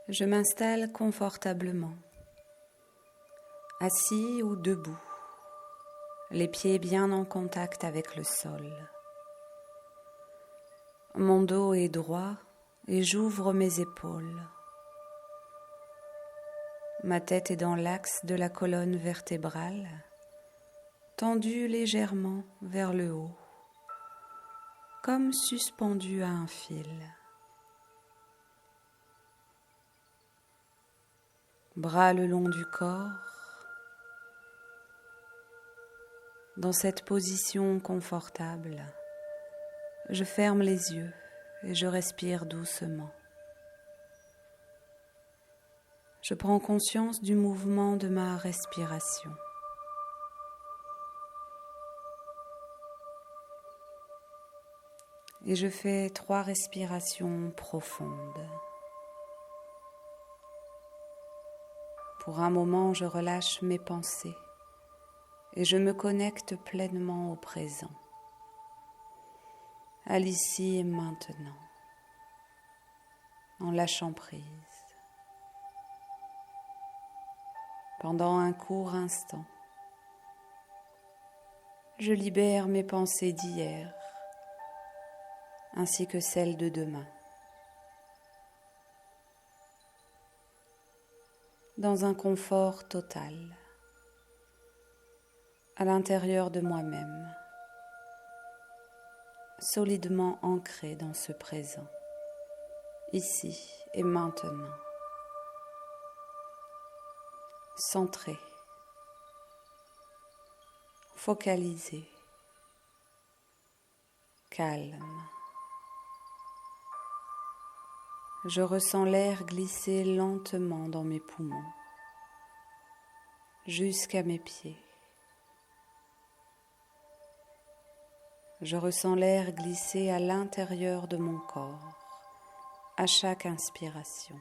Je m'installe confortablement, assis ou debout, les pieds bien en contact avec le sol. Mon dos est droit et j'ouvre mes épaules. Ma tête est dans l'axe de la colonne vertébrale, tendue légèrement vers le haut, comme suspendue à un fil. Bras le long du corps. Dans cette position confortable, je ferme les yeux et je respire doucement. Je prends conscience du mouvement de ma respiration. Et je fais 3 respirations profondes. Pour un moment, je relâche mes pensées et je me connecte pleinement au présent, à l'ici et maintenant, en lâchant prise. Pendant un court instant, je libère mes pensées d'hier, ainsi que celles de demain. Dans un confort total, à l'intérieur de moi-même, solidement ancré dans ce présent, ici et maintenant, centré, focalisé, calme. Je ressens l'air glisser lentement dans mes poumons, jusqu'à mes pieds. Je ressens l'air glisser à l'intérieur de mon corps, à chaque inspiration.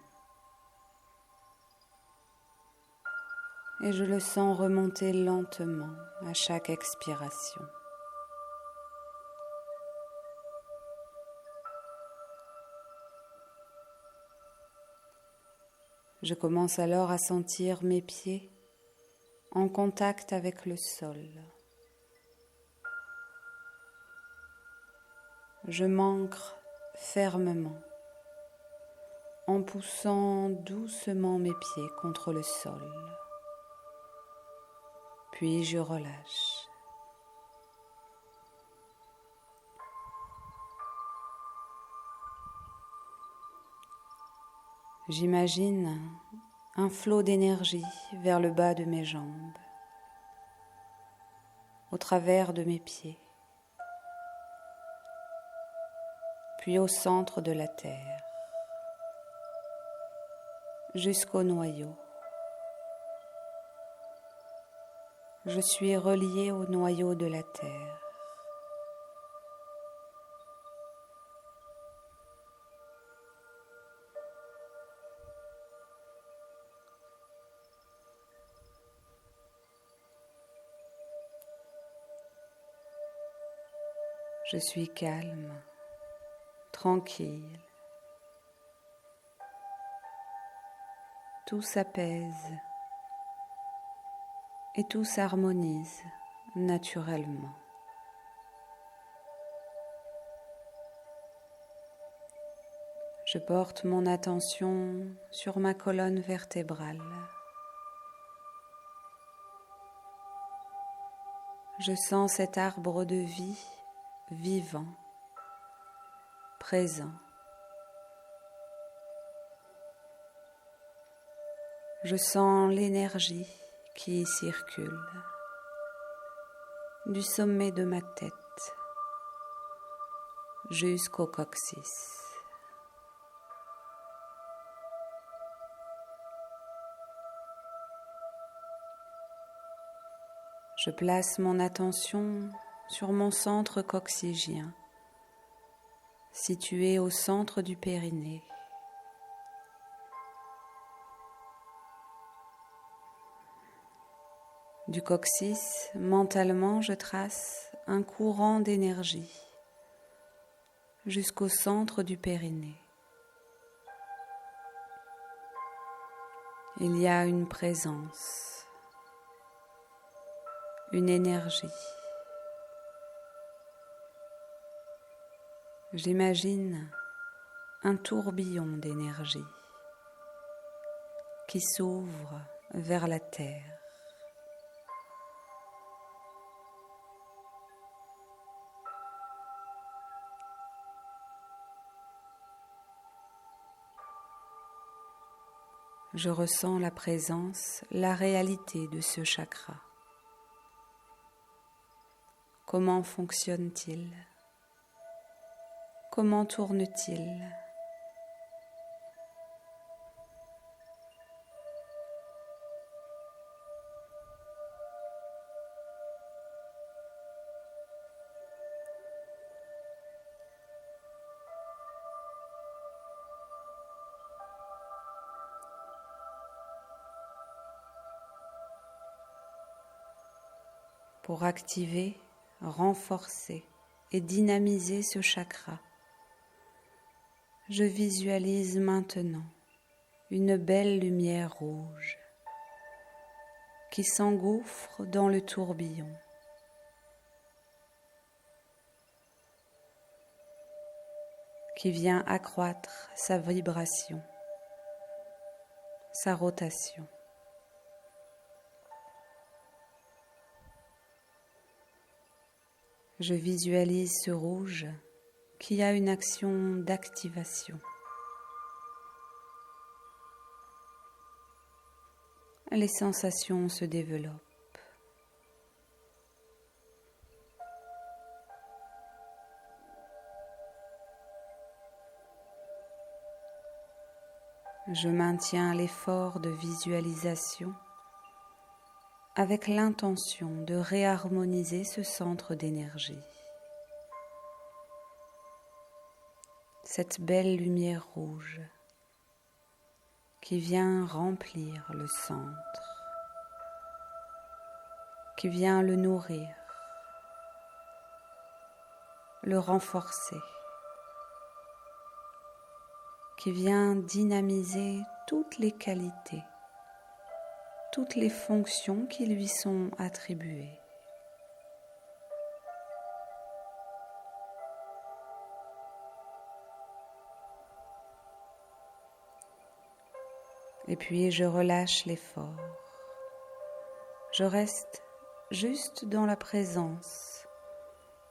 Et je le sens remonter lentement à chaque expiration. Je commence alors à sentir mes pieds en contact avec le sol. Je m'ancre fermement en poussant doucement mes pieds contre le sol. Puis je relâche. J'imagine un flot d'énergie vers le bas de mes jambes, au travers de mes pieds, puis au centre de la terre, jusqu'au noyau. Je suis relié au noyau de la terre. Je suis calme, tranquille. Tout s'apaise et tout s'harmonise naturellement. Je porte mon attention sur ma colonne vertébrale. Je sens cet arbre de vie vivant, présent. Je sens l'énergie qui y circule, du sommet de ma tête jusqu'au coccyx. Je place mon attention sur mon centre coccygien, situé au centre du périnée. Du coccyx, mentalement, je trace un courant d'énergie jusqu'au centre du périnée. Il y a une présence, une énergie. J'imagine un tourbillon d'énergie qui s'ouvre vers la terre. Je ressens la présence, la réalité de ce chakra. Comment fonctionne-t-il? Comment tourne-t-il? Pour activer, renforcer et dynamiser ce chakra, je visualise maintenant une belle lumière rouge qui s'engouffre dans le tourbillon. Qui vient accroître sa vibration, sa rotation. Je visualise ce rouge qui a une action d'activation. Les sensations se développent. Je maintiens l'effort de visualisation avec l'intention de réharmoniser ce centre d'énergie. Cette belle lumière rouge qui vient remplir le centre, qui vient le nourrir, le renforcer, qui vient dynamiser toutes les qualités, toutes les fonctions qui lui sont attribuées. Et puis je relâche l'effort. Je reste juste dans la présence,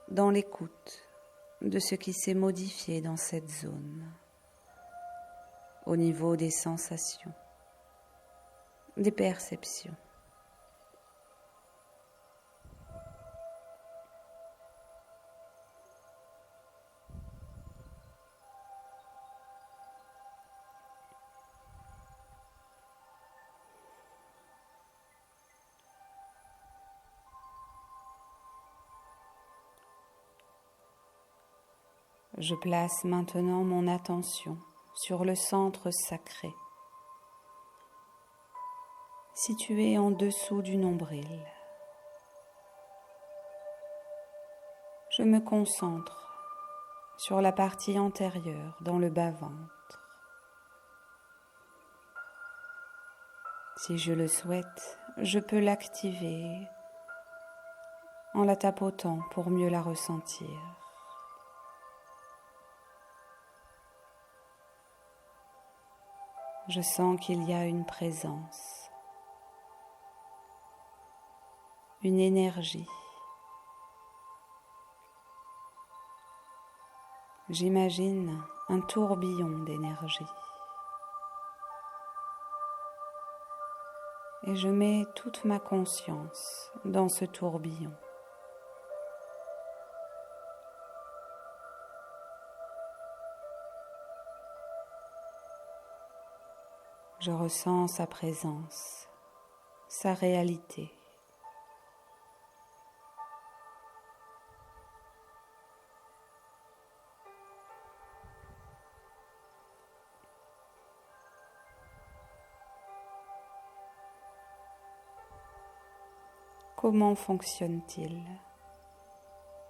dans l'écoute de ce qui s'est modifié dans cette zone, au niveau des sensations, des perceptions. Je place maintenant mon attention sur le centre sacré, situé en dessous du nombril. Je me concentre sur la partie antérieure dans le bas-ventre. Si je le souhaite, je peux l'activer en la tapotant pour mieux la ressentir. Je sens qu'il y a une présence, une énergie. J'imagine un tourbillon d'énergie. Et je mets toute ma conscience dans ce tourbillon. Je ressens sa présence, sa réalité. Comment fonctionne-t-il?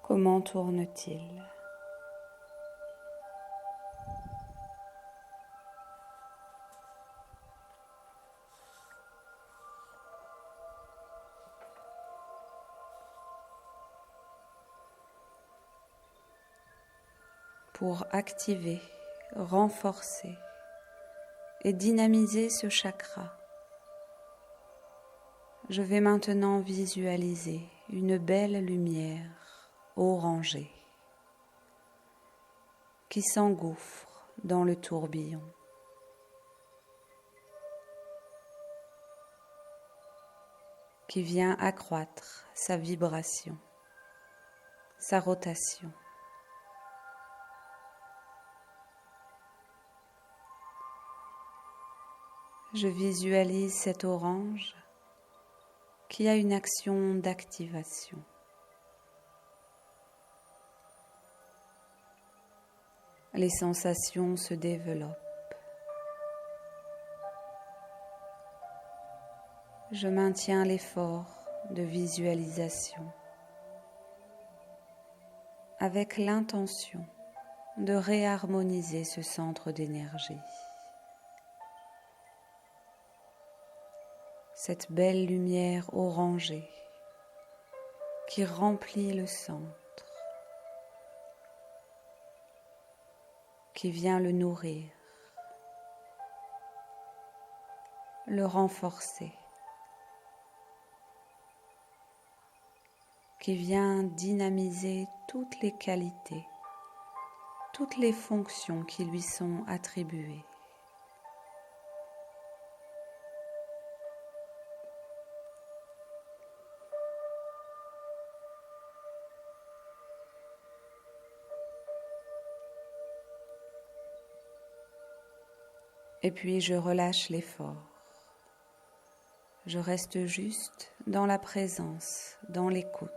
Comment tourne-t-il? pour activer, renforcer et dynamiser ce chakra. Je vais maintenant visualiser une belle lumière orangée qui s'engouffre dans le tourbillon. Qui vient accroître sa vibration, sa rotation. Je visualise cet orange qui a une action d'activation. Les sensations se développent. Je maintiens l'effort de visualisation avec l'intention de réharmoniser ce centre d'énergie. Cette belle lumière orangée qui remplit le centre, qui vient le nourrir, le renforcer, qui vient dynamiser toutes les qualités, toutes les fonctions qui lui sont attribuées. Et puis je relâche l'effort. Je reste juste dans la présence, dans l'écoute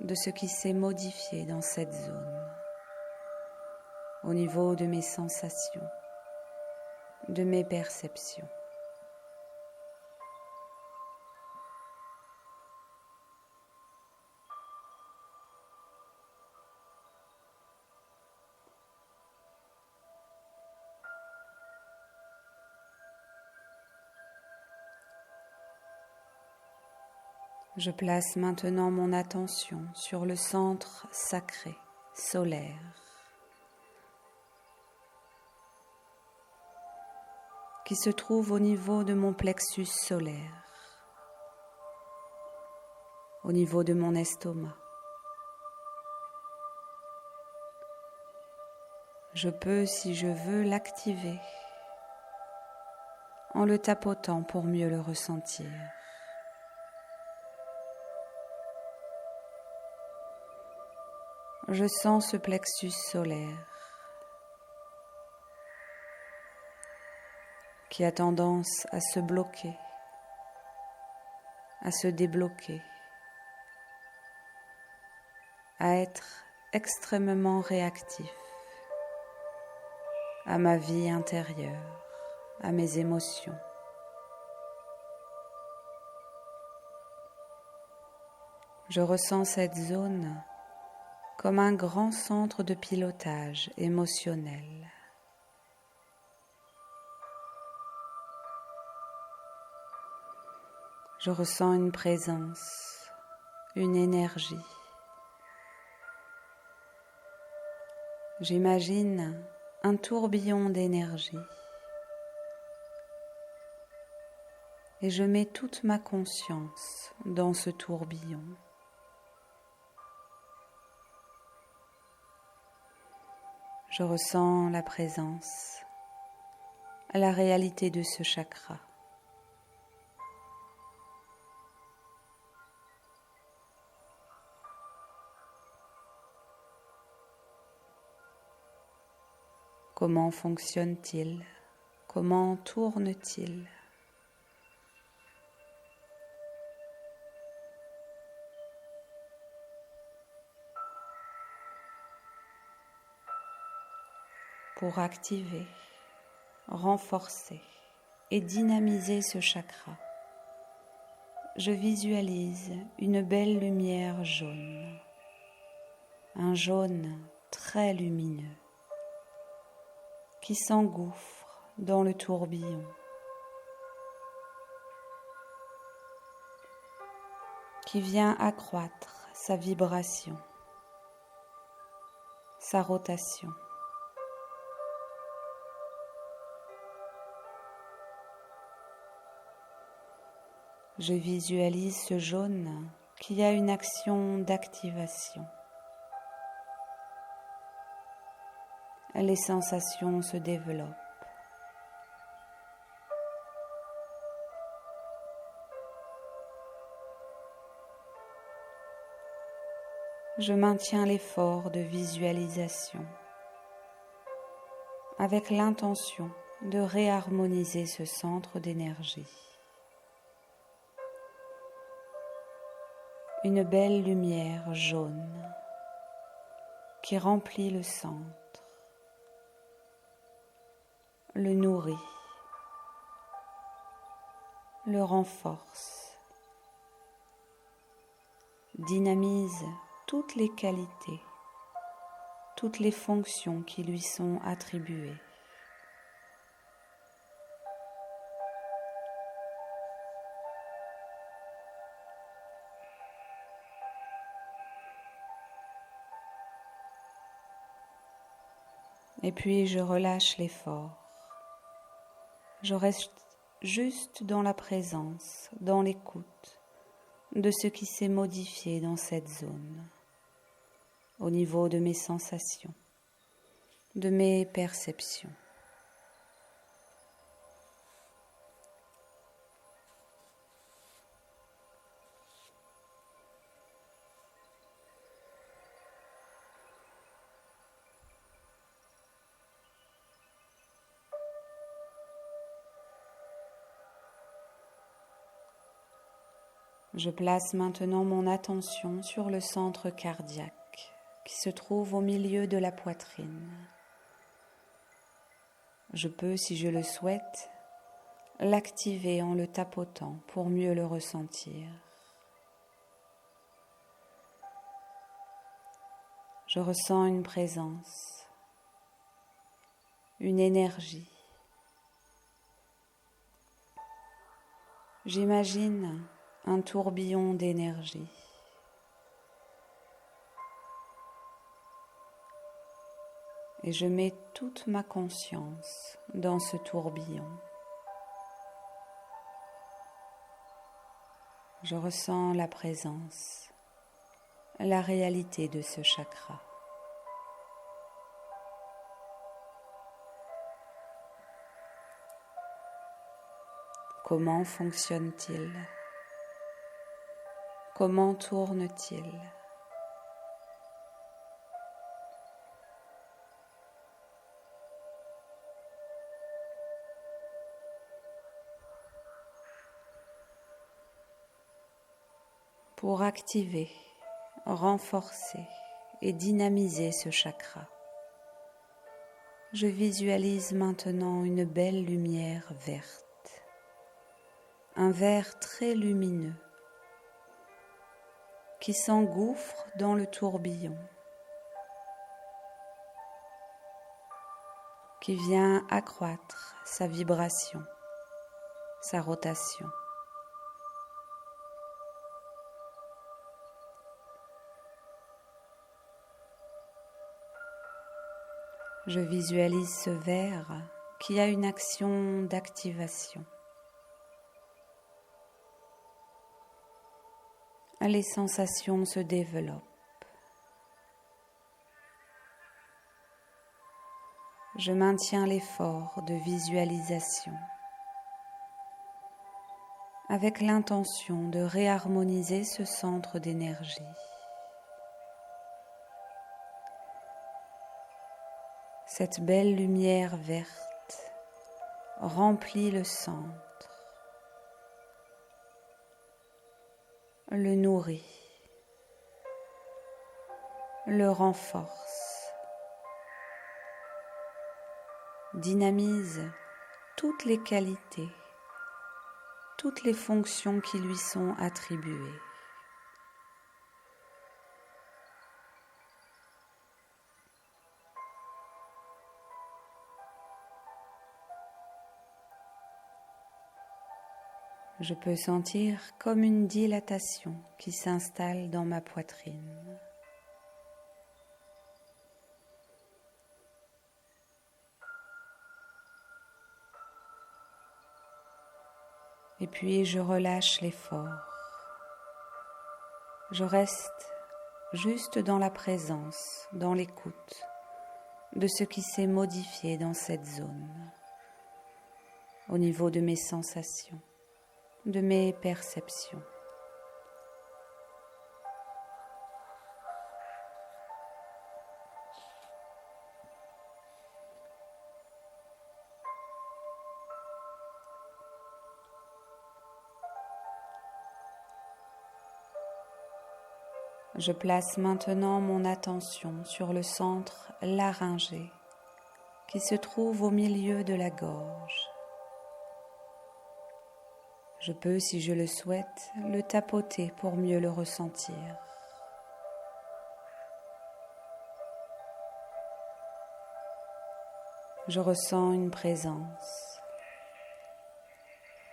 de ce qui s'est modifié dans cette zone, au niveau de mes sensations, de mes perceptions. Je place maintenant mon attention sur le centre sacré, solaire, qui se trouve au niveau de mon plexus solaire, au niveau de mon estomac. Je peux, si je veux, l'activer en le tapotant pour mieux le ressentir. Je sens ce plexus solaire qui a tendance à se bloquer, à se débloquer, à être extrêmement réactif à ma vie intérieure, à mes émotions. Je ressens cette zone comme un grand centre de pilotage émotionnel. Je ressens une présence, une énergie. J'imagine un tourbillon d'énergie et je mets toute ma conscience dans ce tourbillon. Je ressens la présence, la réalité de ce chakra. Comment fonctionne-t-il? Comment tourne-t-il? Pour activer, renforcer et dynamiser ce chakra, je visualise une belle lumière jaune, un jaune très lumineux qui s'engouffre dans le tourbillon, qui vient accroître sa vibration, sa rotation. Je visualise ce jaune qui a une action d'activation. Les sensations se développent. Je maintiens l'effort de visualisation avec l'intention de réharmoniser ce centre d'énergie. Une belle lumière jaune qui remplit le centre, le nourrit, le renforce, dynamise toutes les qualités, toutes les fonctions qui lui sont attribuées. Et puis je relâche l'effort. Je reste juste dans la présence, dans l'écoute de ce qui s'est modifié dans cette zone, au niveau de mes sensations, de mes perceptions. Je place maintenant mon attention sur le centre cardiaque qui se trouve au milieu de la poitrine. Je peux, si je le souhaite, l'activer en le tapotant pour mieux le ressentir. Je ressens une présence, une énergie. J'imagine un tourbillon d'énergie. Et je mets toute ma conscience dans ce tourbillon. Je ressens la présence, la réalité de ce chakra. Comment fonctionne-t-il ? Comment tourne-t-il ? Pour activer, renforcer et dynamiser ce chakra, je visualise maintenant une belle lumière verte, un vert très lumineux qui s'engouffre dans le tourbillon, qui vient accroître sa vibration, sa rotation. Je visualise ce verre qui a une action d'activation. Les sensations se développent. Je maintiens l'effort de visualisation avec l'intention de réharmoniser ce centre d'énergie. Cette belle lumière verte remplit le centre, le nourrit, le renforce, dynamise toutes les qualités, toutes les fonctions qui lui sont attribuées. Je peux sentir comme une dilatation qui s'installe dans ma poitrine. Et puis je relâche l'effort. Je reste juste dans la présence, dans l'écoute de ce qui s'est modifié dans cette zone, au niveau de mes sensations, de mes perceptions. Je place maintenant mon attention sur le centre laryngé qui se trouve au milieu de la gorge. Je peux, si je le souhaite, le tapoter pour mieux le ressentir. Je ressens une présence,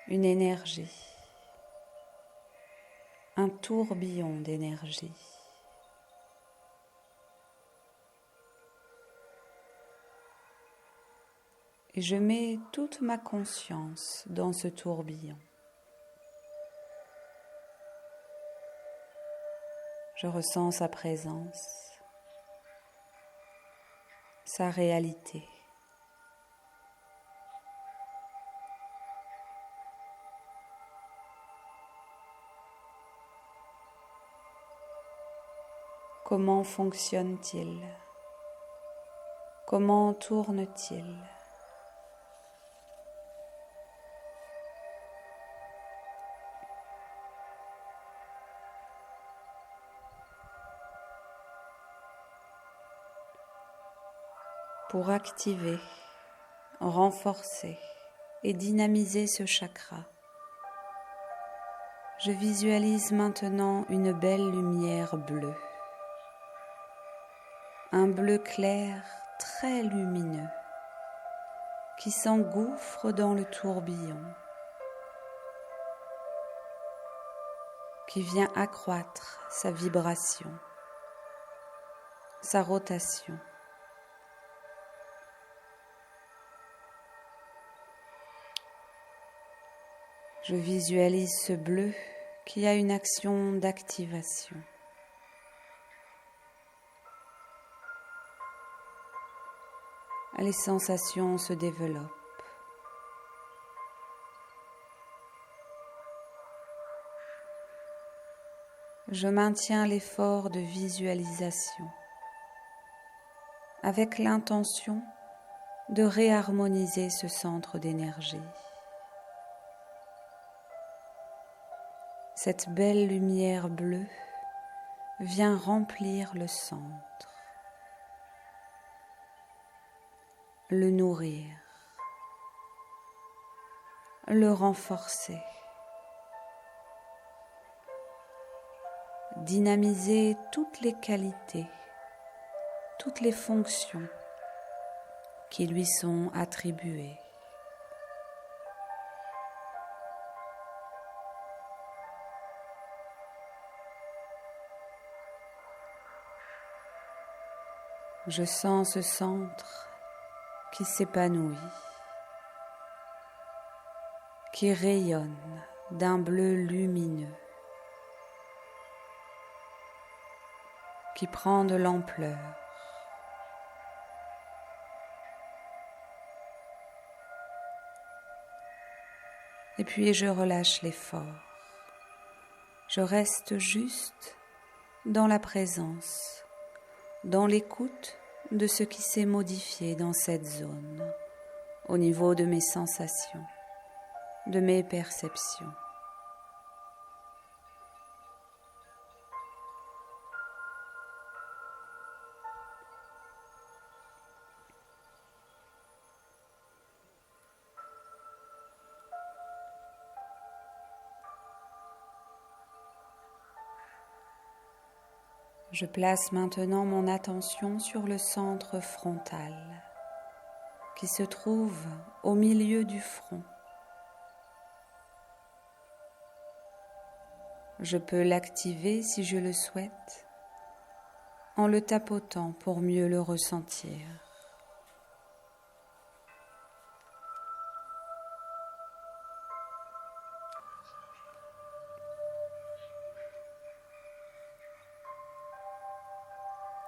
une énergie, un tourbillon d'énergie. Et je mets toute ma conscience dans ce tourbillon. Je ressens sa présence, sa réalité. Comment fonctionne-t-il? Comment tourne-t-il? Pour activer, renforcer et dynamiser ce chakra, je visualise maintenant une belle lumière bleue, un bleu clair très lumineux qui s'engouffre dans le tourbillon, qui vient accroître sa vibration, sa rotation. Je visualise ce bleu qui a une action d'activation. Les sensations se développent. Je maintiens l'effort de visualisation avec l'intention de réharmoniser ce centre d'énergie. Cette belle lumière bleue vient remplir le centre, le nourrir, le renforcer, dynamiser toutes les qualités, toutes les fonctions qui lui sont attribuées. Je sens ce centre qui s'épanouit, qui rayonne d'un bleu lumineux, qui prend de l'ampleur. Et puis je relâche l'effort. Je reste juste dans la présence, dans l'écoute de ce qui s'est modifié dans cette zone, au niveau de mes sensations, de mes perceptions. Je place maintenant mon attention sur le centre frontal qui se trouve au milieu du front. Je peux l'activer si je le souhaite en le tapotant pour mieux le ressentir.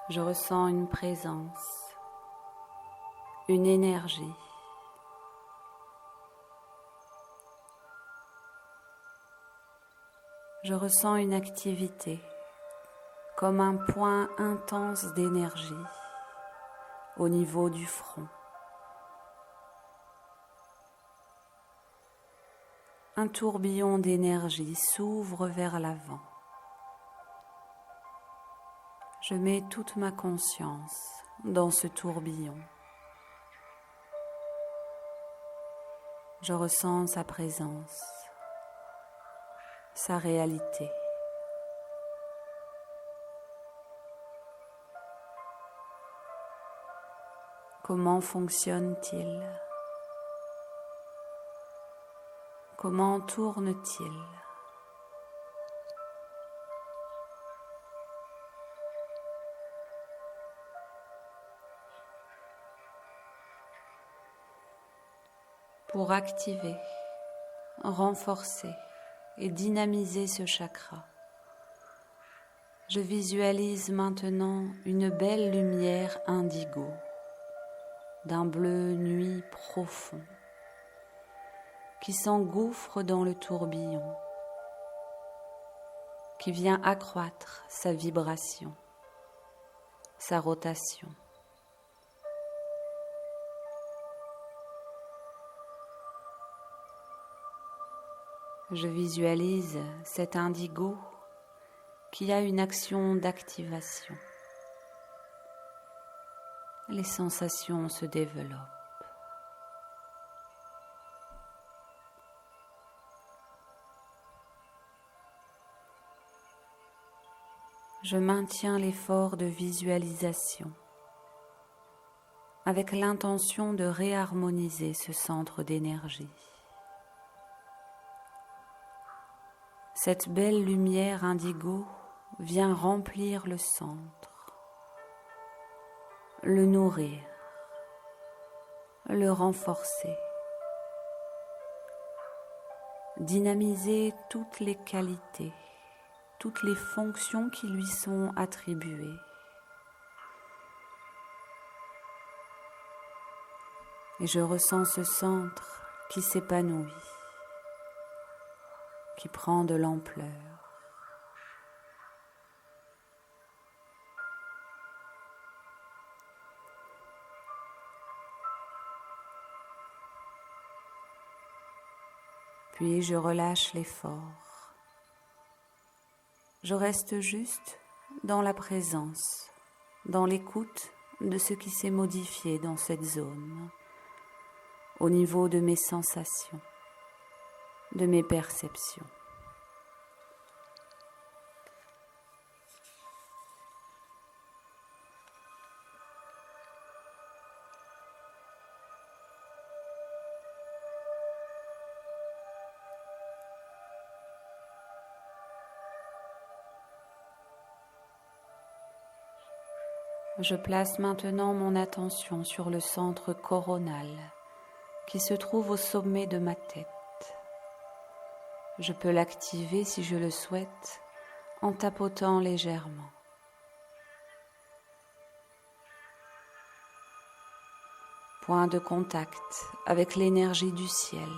Je ressens une présence, une énergie. Je ressens une activité comme un point intense d'énergie au niveau du front. Un tourbillon d'énergie s'ouvre vers l'avant. Je mets toute ma conscience dans ce tourbillon. Je ressens sa présence, sa réalité. Comment fonctionne-t-il? Comment tourne-t-il? Pour activer, renforcer et dynamiser ce chakra, je visualise maintenant une belle lumière indigo, d'un bleu nuit profond, qui s'engouffre dans le tourbillon, qui vient accroître sa vibration, sa rotation. Je visualise cet indigo qui a une action d'activation. Les sensations se développent. Je maintiens l'effort de visualisation avec l'intention de réharmoniser ce centre d'énergie. Cette belle lumière indigo vient remplir le centre, le nourrir, le renforcer, dynamiser toutes les qualités, toutes les fonctions qui lui sont attribuées. Et je ressens ce centre qui s'épanouit, qui prend de l'ampleur. Puis je relâche l'effort. Je reste juste dans la présence, dans l'écoute de ce qui s'est modifié dans cette zone, au niveau de mes sensations, de mes perceptions. Je place maintenant mon attention sur le centre coronal qui se trouve au sommet de ma tête. Je peux l'activer si je le souhaite en tapotant légèrement. Point de contact avec l'énergie du ciel.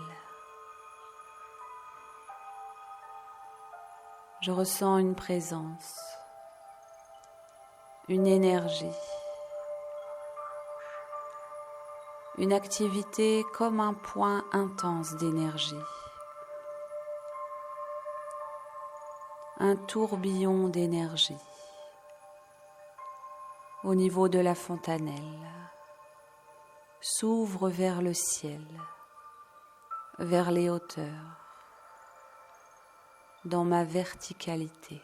Je ressens une présence, une énergie, une activité comme un point intense d'énergie, un tourbillon d'énergie au niveau de la fontanelle s'ouvre vers le ciel, vers les hauteurs, dans ma verticalité.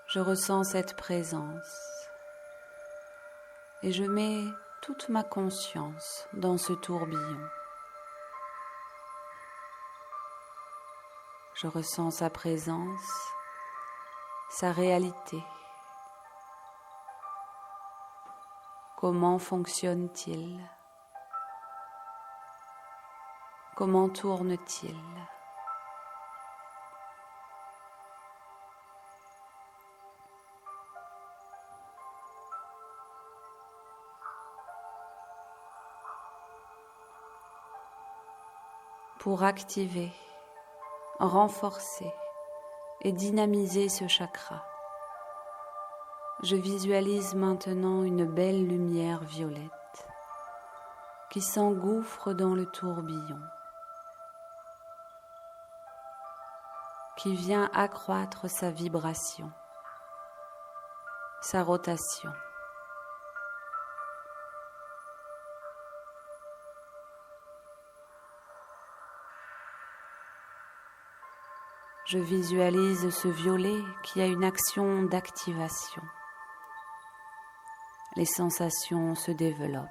Je ressens cette présence et je mets toute ma conscience dans ce tourbillon. Je ressens sa présence, sa réalité. Comment fonctionne-t-il? Comment tourne-t-il? pour activer, renforcer et dynamiser ce chakra. Je visualise maintenant une belle lumière violette qui s'engouffre dans le tourbillon, qui vient accroître sa vibration, sa rotation. Je visualise ce violet qui a une action d'activation. Les sensations se développent.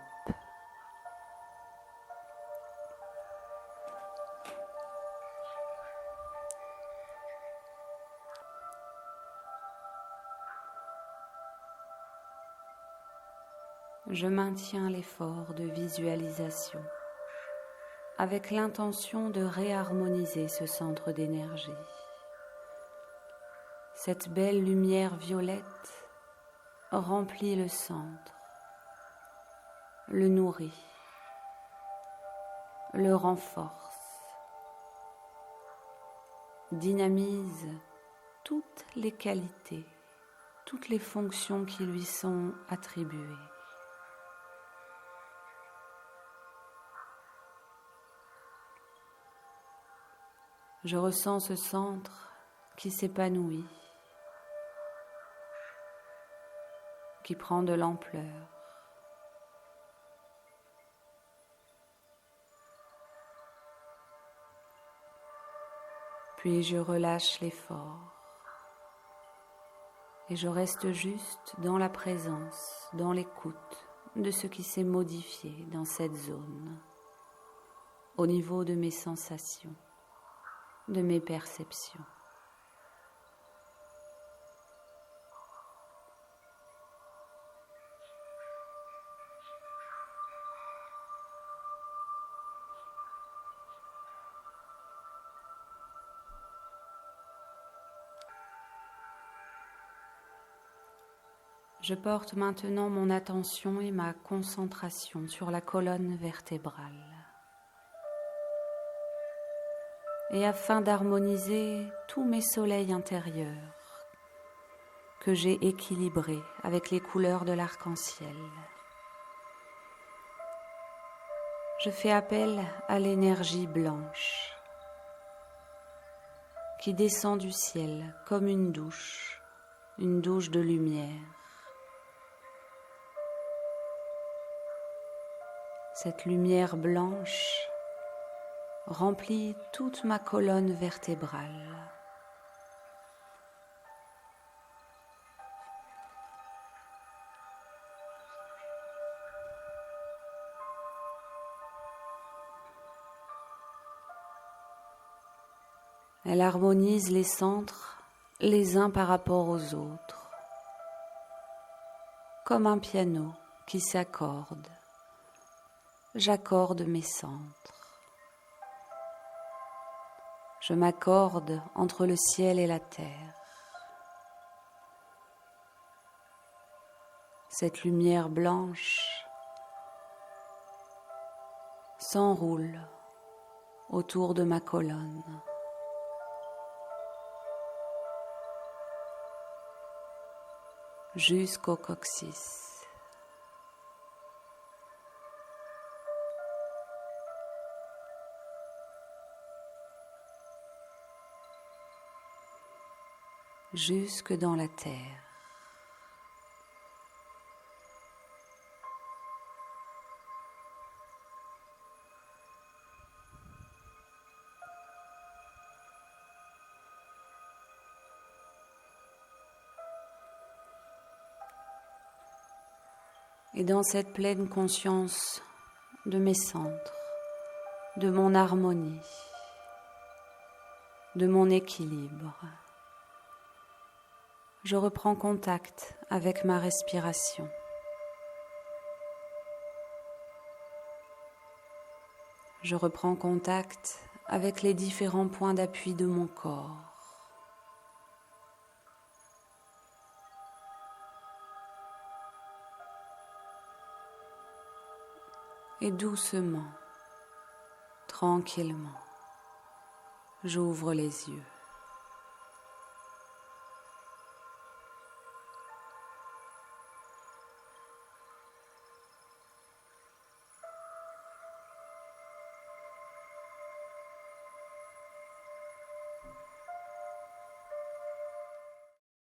Je maintiens l'effort de visualisation avec l'intention de réharmoniser ce centre d'énergie. Cette belle lumière violette remplit le centre, le nourrit, le renforce, dynamise toutes les qualités, toutes les fonctions qui lui sont attribuées. Je ressens ce centre qui s'épanouit, qui prend de l'ampleur. Puis je relâche l'effort et je reste juste dans la présence, dans l'écoute de ce qui s'est modifié dans cette zone, au niveau de mes sensations, de mes perceptions. Je porte maintenant mon attention et ma concentration sur la colonne vertébrale. Et afin d'harmoniser tous mes soleils intérieurs que j'ai équilibrés avec les couleurs de l'arc-en-ciel, je fais appel à l'énergie blanche qui descend du ciel comme une douche de lumière. Cette lumière blanche remplit toute ma colonne vertébrale. Elle harmonise les centres les uns par rapport aux autres, comme un piano qui s'accorde. J'accorde mes centres. Je m'accorde entre le ciel et la terre. Cette lumière blanche s'enroule autour de ma colonne. Jusqu'au coccyx. Jusque dans la terre. Et dans cette pleine conscience de mes centres, de mon harmonie, de mon équilibre, je reprends contact avec ma respiration. Je reprends contact avec les différents points d'appui de mon corps. Et doucement, tranquillement, j'ouvre les yeux.